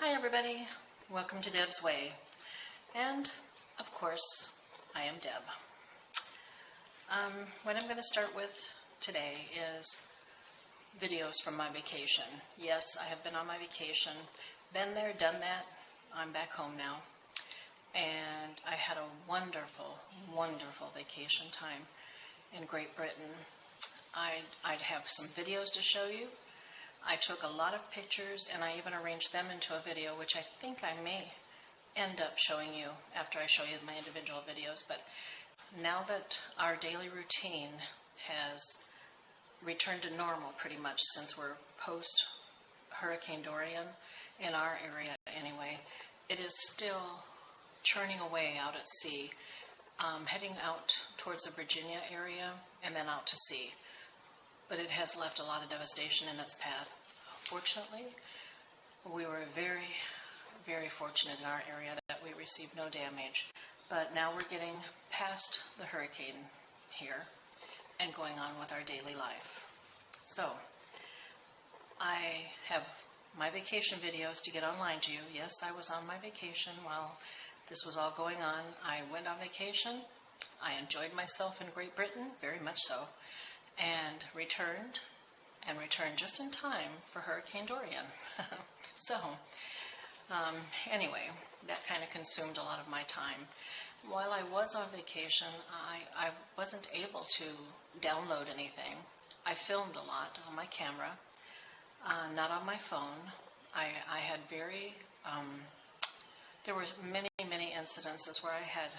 Hi everybody, welcome to Deb's Way, and of course I am Deb. What I'm going to start with today is videos from my vacation. Yes, I have been on my vacation, been there, done that. I'm back home now, and I had a wonderful, wonderful vacation time in Great Britain. I'd have some videos to show you. I took a lot of pictures and I even arranged them into a video, which I think I may end up showing you after I show you my individual videos. But now that our daily routine has returned to normal pretty much since we're post Hurricane Dorian, in our area anyway, it is still churning away out at sea, heading out towards the Virginia area and then out to sea. But it has left a lot of devastation in its path. Fortunately, we were very, very fortunate in our area that we received no damage. But now we're getting past the hurricane here and going on with our daily life. So, I have my vacation videos to get online to you. Yes, I was on my vacation while this was all going on. I went on vacation. I enjoyed myself in Great Britain, very much so. And returned just in time for Hurricane Dorian. So, anyway, that kind of consumed a lot of my time. While I was on vacation, I wasn't able to download anything. I filmed a lot on my camera, not on my phone. I had there were many, many incidences where I had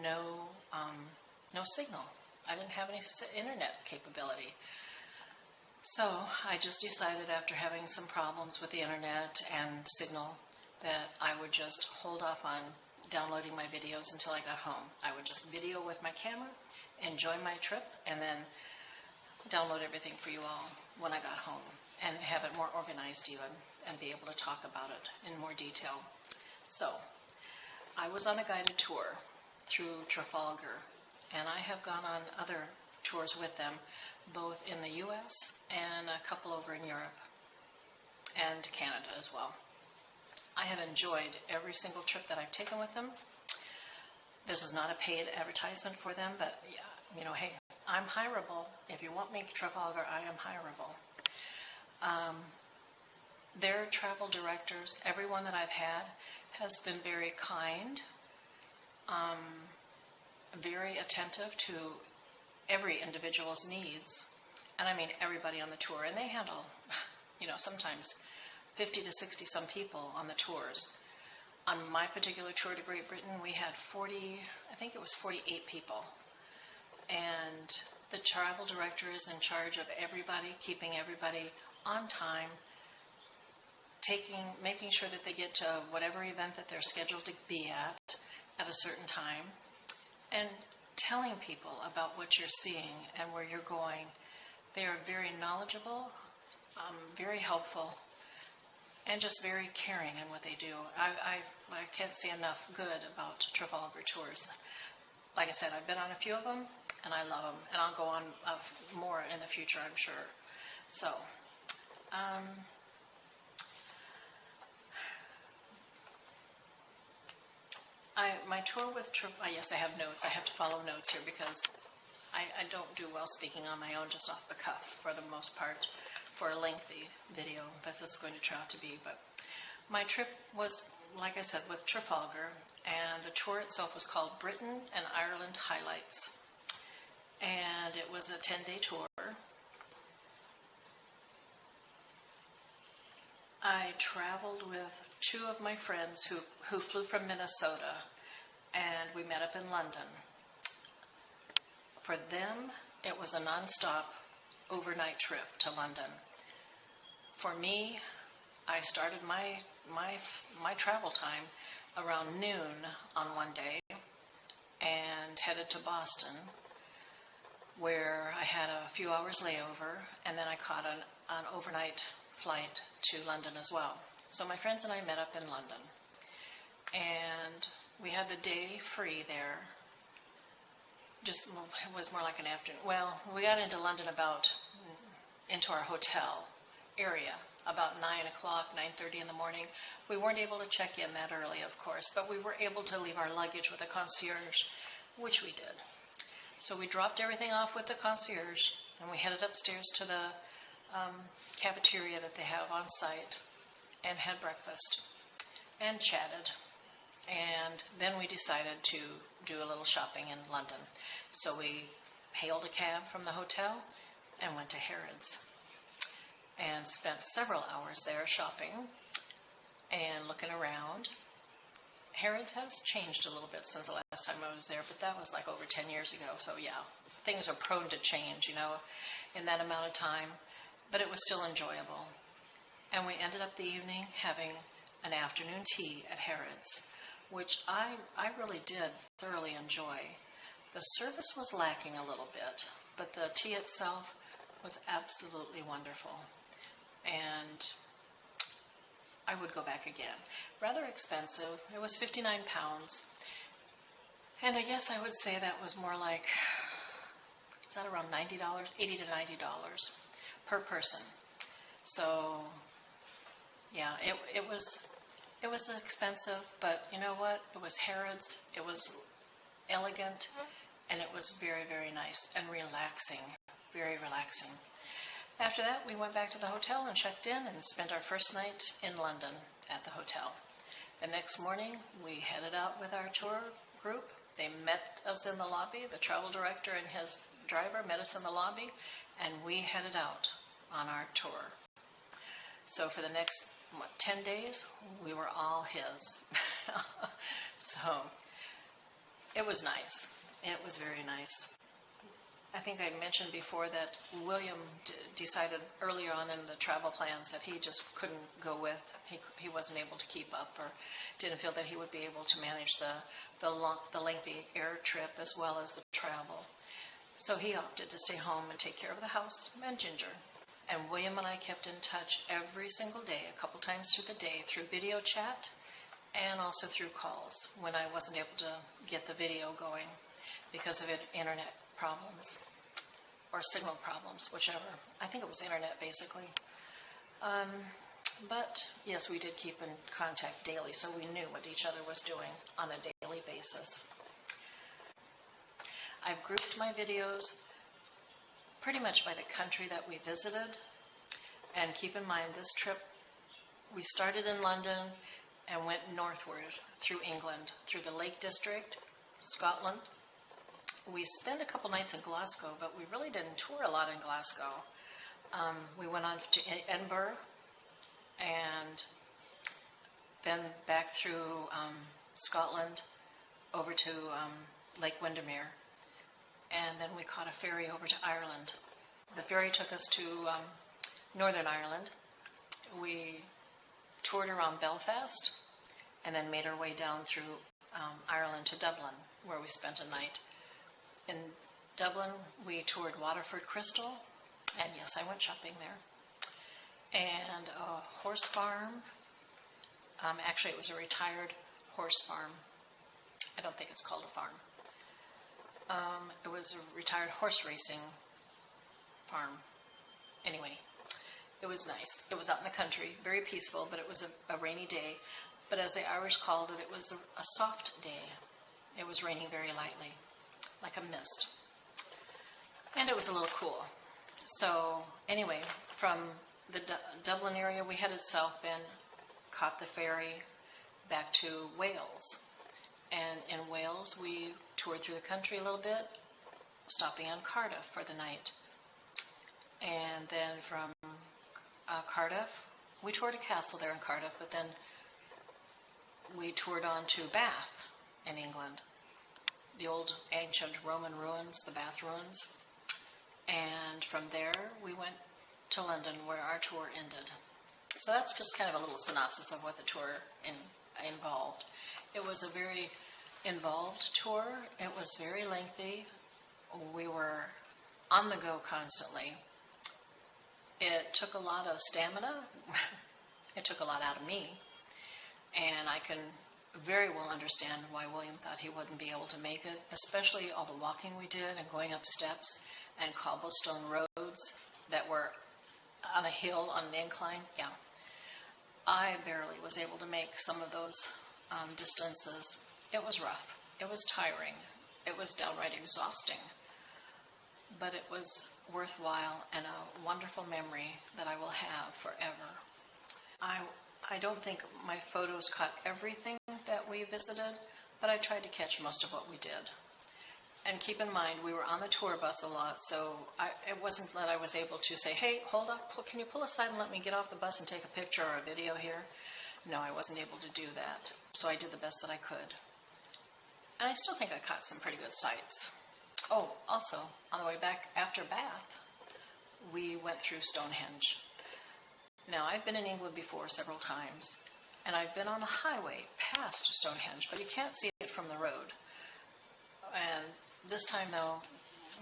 no signal. I didn't have any internet capability. So I just decided, after having some problems with the internet and signal, that I would just hold off on downloading my videos until I got home. I would just video with my camera, enjoy my trip, and then download everything for you all when I got home and have it more organized even and be able to talk about it in more detail. So I was on a guided tour through Trafalgar, and I have gone on other tours with them, both in the U.S. and a couple over in Europe and Canada as well. I have enjoyed every single trip that I've taken with them. This is not a paid advertisement for them, but yeah, hey, I'm hireable. If you want me to Trafalgar, I am hireable. Their travel directors, everyone that I've had, has been very kind, very attentive to every individual's needs, and I mean everybody on the tour. And they handle, sometimes 50 to 60 some people on the tours. On my particular tour to Great Britain, we had 48 people, and the travel director is in charge of everybody, keeping everybody on time, making sure that they get to whatever event that they're scheduled to be at a certain time, and telling people about what you're seeing and where you're going. They are very knowledgeable, very helpful, and just very caring in what they do. I can't say enough good about Trafalgar Tours. Like I said, I've been on a few of them, and I love them, and I'll go on more in the future, I'm sure. So, my tour with yes, I have notes. I have to follow notes here because I don't do well speaking on my own just off the cuff for the most part for a lengthy video that this is going to turn out to be. But my trip was, like I said, with Trafalgar, and the tour itself was called Britain and Ireland Highlights. And it was a 10-day tour. I traveled with two of my friends who flew from Minnesota, and we met up in London. For them, it was a nonstop overnight trip to London. For me, I started my travel time around noon on one day and headed to Boston, where I had a few hours layover, and then I caught an overnight flight to London as well. So my friends and I met up in London, and we had the day free there. It was more like an afternoon. Well, we got into London into our hotel area about 9 o'clock, 9:30 in the morning. We weren't able to check in that early, of course, but we were able to leave our luggage with a concierge, which we did. So we dropped everything off with the concierge, and we headed upstairs to the cafeteria that they have on site and had breakfast and chatted. And then we decided to do a little shopping in London. So we hailed a cab from the hotel and went to Harrods and spent several hours there shopping and looking around. Harrods has changed a little bit since the last time I was there, but that was like over 10 years ago. So yeah, things are prone to change, in that amount of time, but it was still enjoyable. And we ended up the evening having an afternoon tea at Harrods, which I really did thoroughly enjoy. The service was lacking a little bit, but the tea itself was absolutely wonderful. And I would go back again. Rather expensive. It was 59 pounds. And I guess I would say that was more like, is that around $90? $80 to $90 per person. So, yeah, it was expensive, but you know what? It was Harrods. It was elegant, and it was very, very nice and relaxing. Very relaxing. After that, we went back to the hotel and checked in and spent our first night in London at the hotel. The next morning, we headed out with our tour group. They met us in the lobby. The travel director and his driver met us in the lobby, and we headed out on our tour. So for the next, 10 days, we were all his. So it was nice. It was very nice. I think I mentioned before that William decided earlier on in the travel plans that he just couldn't go with. He wasn't able to keep up, or didn't feel that he would be able to manage the lengthy air trip as well as the travel. So he opted to stay home and take care of the house and Ginger. And William and I kept in touch every single day, a couple times through the day, through video chat and also through calls when I wasn't able to get the video going because of internet problems or signal problems, whichever. I think it was internet, basically. But yes, we did keep in contact daily, so we knew what each other was doing on a daily basis. I've grouped my videos pretty much by the country that we visited. And keep in mind, this trip, we started in London and went northward through England, through the Lake District, Scotland. We spent a couple nights in Glasgow, but we really didn't tour a lot in Glasgow. We went on to Edinburgh and then back through Scotland over to Lake Windermere. And then we caught a ferry over to Ireland. The ferry took us to Northern Ireland. We toured around Belfast and then made our way down through Ireland to Dublin, where we spent a night. In Dublin, we toured Waterford Crystal, and yes, I went shopping there. And a horse farm. Actually, it was a retired horse farm. I don't think it's called a farm. It was a retired horse racing farm. Anyway, it was nice. It was out in the country, very peaceful, but it was a rainy day. But as the Irish called it, it was a soft day. It was raining very lightly, like a mist. And it was a little cool. So anyway, from the Dublin area, we headed south then, caught the ferry back to Wales. And in Wales, we toured through the country a little bit, stopping in Cardiff for the night. And then from Cardiff, we toured a castle there in Cardiff, but then we toured on to Bath in England, the old ancient Roman ruins, the Bath ruins. And from there, we went to London, where our tour ended. So that's just kind of a little synopsis of what the tour involved. It was a very involved tour. It was very lengthy. We were on the go constantly. It took a lot of stamina. It took a lot out of me. And I can very well understand why William thought he wouldn't be able to make it, especially all the walking we did and going up steps and cobblestone roads that were on a hill, on an incline. Yeah. I barely was able to make some of those distances. It was rough. It was tiring. It was downright exhausting. But it was worthwhile and a wonderful memory that I will have forever. I don't think my photos caught everything that we visited, but I tried to catch most of what we did. And keep in mind, we were on the tour bus a lot, so it wasn't that I was able to say, hey, hold up, can you pull aside and let me get off the bus and take a picture or a video here? No, I wasn't able to do that. So I did the best that I could. And I still think I caught some pretty good sights. Oh, also, on the way back after Bath, we went through Stonehenge. Now, I've been in England before several times, and I've been on the highway past Stonehenge, but you can't see it from the road. And this time, though,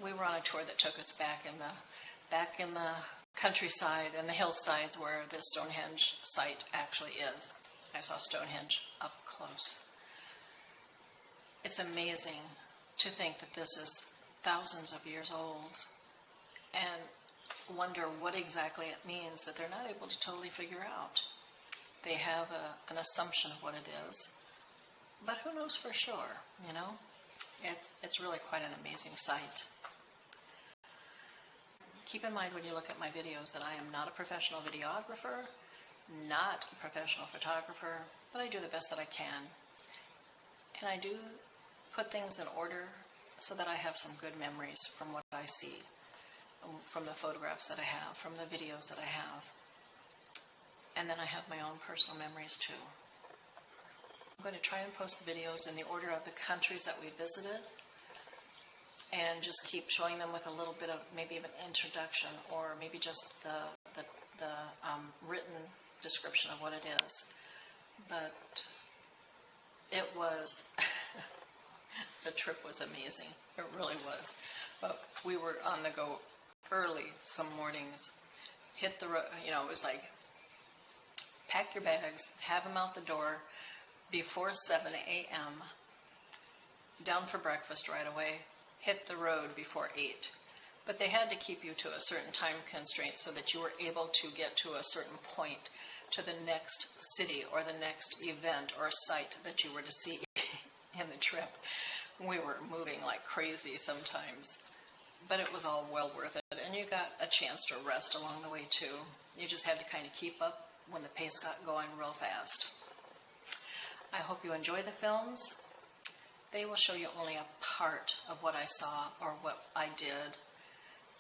we were on a tour that took us back in the countryside and the hillsides where this Stonehenge site actually is. I saw Stonehenge up close. It's amazing to think that this is thousands of years old and wonder what exactly it means that they're not able to totally figure out. They have an assumption of what it is, but who knows for sure, you know? It's really quite an amazing sight. Keep in mind when you look at my videos that I am not a professional videographer, not a professional photographer, but I do the best that I can. And I do put things in order so that I have some good memories from what I see, from the photographs that I have, from the videos that I have. And then I have my own personal memories too. I'm going to try and post the videos in the order of the countries that we visited and just keep showing them with a little bit of maybe of an introduction or maybe just the written description of what it is. But it was, the trip was amazing. It really was. But we were on the go early some mornings, hit the road, you know, it was like, pack your bags, have them out the door before 7 a.m., down for breakfast right away, hit the road before 8. But they had to keep you to a certain time constraint so that you were able to get to a certain point to the next city or the next event or site that you were to see in the trip. We were moving like crazy sometimes, but it was all well worth it. And you got a chance to rest along the way too. You just had to kind of keep up when the pace got going real fast. I hope you enjoy the films. They will show you only a part of what I saw or what I did.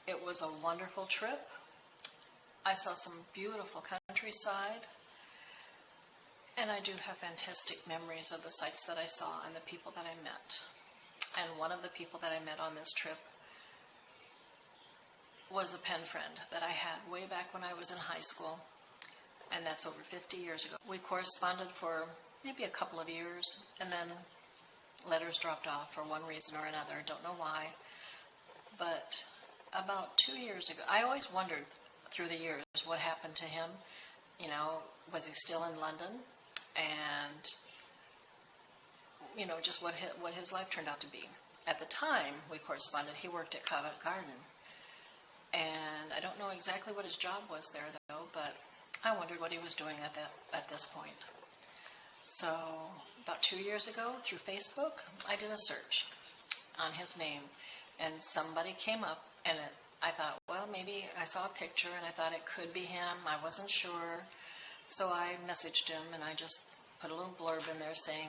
It was a wonderful trip. I saw some beautiful countryside. And I do have fantastic memories of the sights that I saw and the people that I met. And one of the people that I met on this trip was a pen friend that I had way back when I was in high school. And that's over 50 years ago. We corresponded for maybe a couple of years, and then letters dropped off for one reason or another. Don't know why. But about 2 years ago, I always wondered through the years what happened to him. You know, was he still in London? And, you know, just what his life turned out to be. At the time we corresponded, he worked at Covent Garden. And I don't know exactly what his job was there, though, but I wondered what he was doing at this point. So about 2 years ago, through Facebook, I did a search on his name, and somebody came up, and I thought, well, maybe I saw a picture, and I thought it could be him. I wasn't sure. So I messaged him, and I just put a little blurb in there saying,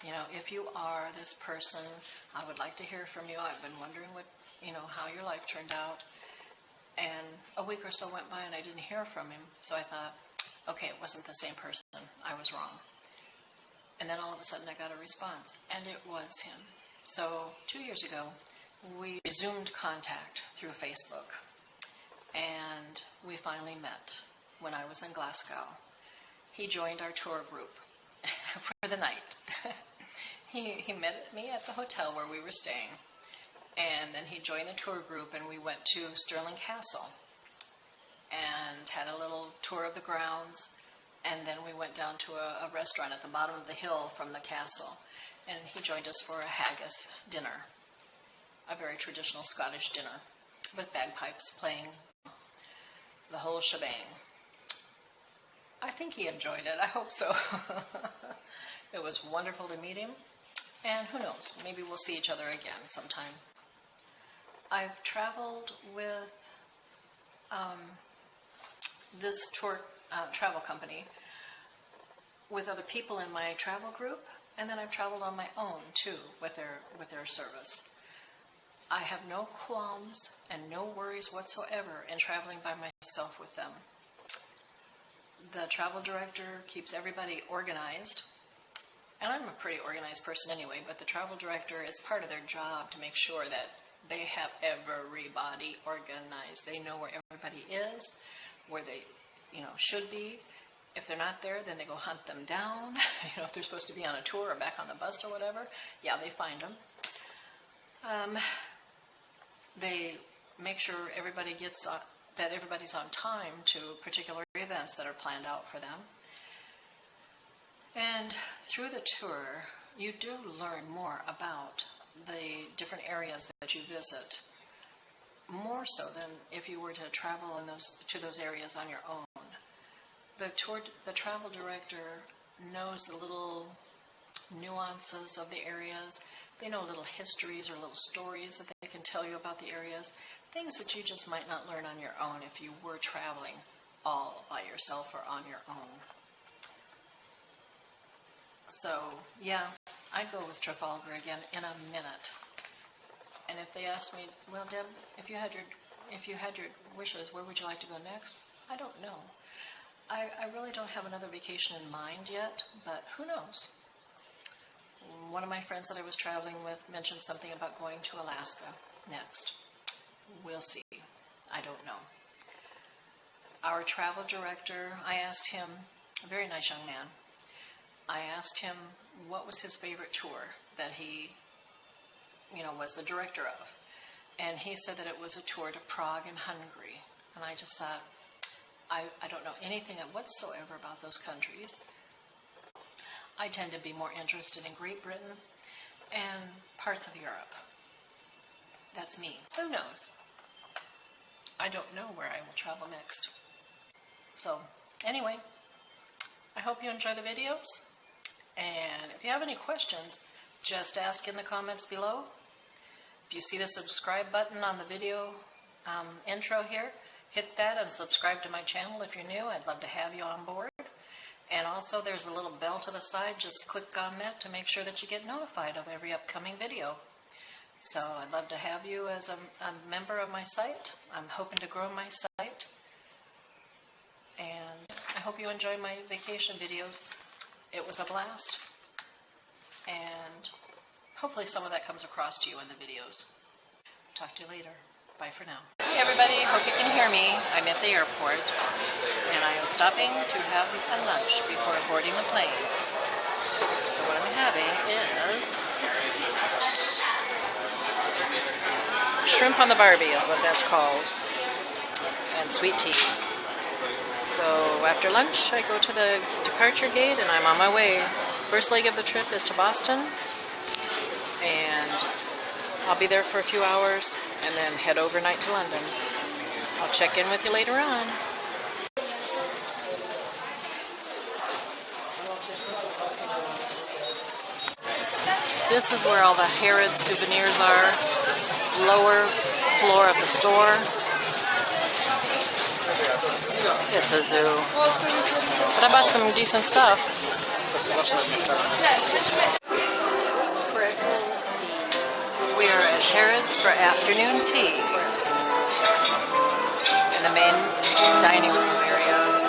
you know, if you are this person, I would like to hear from you. I've been wondering how your life turned out. And a week or so went by and I didn't hear from him. So I thought, okay, it wasn't the same person. I was wrong. And then all of a sudden I got a response, and it was him. So 2 years ago, we resumed contact through Facebook. And we finally met when I was in Glasgow. He joined our tour group for the night. He met me at the hotel where we were staying. And then he joined the tour group, and we went to Stirling Castle and had a little tour of the grounds. And then we went down to a restaurant at the bottom of the hill from the castle. And he joined us for a haggis dinner, a very traditional Scottish dinner with bagpipes playing. the whole shebang. I think he enjoyed it. I hope so. It was wonderful to meet him. And who knows, maybe we'll see each other again sometime. I've traveled with this tour travel company with other people in my travel group, and then I've traveled on my own too with their service. I have no qualms and no worries whatsoever in traveling by myself with them. The travel director keeps everybody organized, and I'm a pretty organized person anyway, but the travel director, it's part of their job to make sure that they have everybody organized. They know where everybody is, where they, should be. If they're not there, then they go hunt them down. If they're supposed to be on a tour or back on the bus or whatever, yeah, they find them. They make sure everybody that everybody's on time to particular events that are planned out for them. And through the tour, you do learn more about the different areas that you visit, more so than if you were to travel to those areas on your own. The travel director knows the little nuances of the areas. They know little histories or little stories that they can tell you about the areas, things that you just might not learn on your own if you were traveling all by yourself or on your own. So, yeah, I'd go with Trafalgar again in a minute. And if they ask me, well, Deb, if you had your wishes, where would you like to go next? I don't know. I really don't have another vacation in mind yet, but who knows? One of my friends that I was traveling with mentioned something about going to Alaska next. We'll see. I don't know. Our travel director, I asked him, a very nice young man, I asked him what was his favorite tour that he, was the director of. And he said that it was a tour to Prague and Hungary. And I just thought, I don't know anything whatsoever about those countries. I tend to be more interested in Great Britain and parts of Europe. That's me. Who knows? I don't know where I will travel next. So, anyway, I hope you enjoy the videos. And if you have any questions, just ask in the comments below. If you see the subscribe button on the video intro here, hit that and subscribe to my channel if you're new. I'd love to have you on board. And also there's a little bell to the side. Just click on that to make sure that you get notified of every upcoming video. So I'd love to have you as a member of my site. I'm hoping to grow my site. And I hope you enjoy my vacation videos. It was a blast. And hopefully some of that comes across to you in the videos. Talk to you later. Bye for now. Hey everybody, hope you can hear me. I'm at the airport, and I am stopping to have a lunch before boarding the plane. So what I'm having is shrimp on the Barbie is what that's called, and sweet tea. So after lunch, I go to the departure gate, and I'm on my way. First leg of the trip is to Boston, and I'll be there for a few hours and then head overnight to London. I'll check in with you later on. This is where all the Harrods souvenirs are. Lower floor of the store. It's a zoo. But I bought some decent stuff. We are at Harrods for afternoon tea in the main dining room area.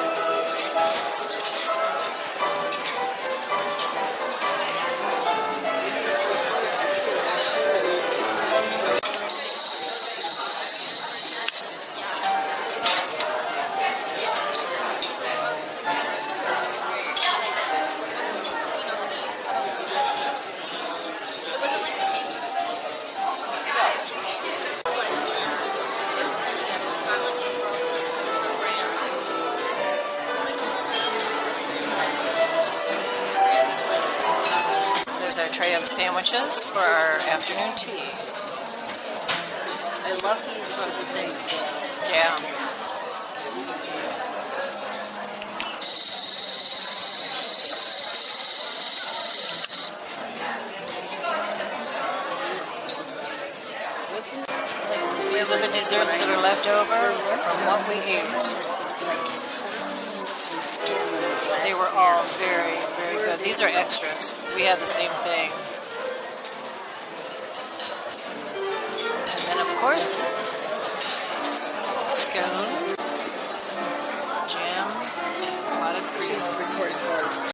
There's our tray of sandwiches for our afternoon tea. I love these little things. Yeah. These are the desserts that are left over from what we ate. They were all very, very good. These are extras. We had the same thing. And then, of course,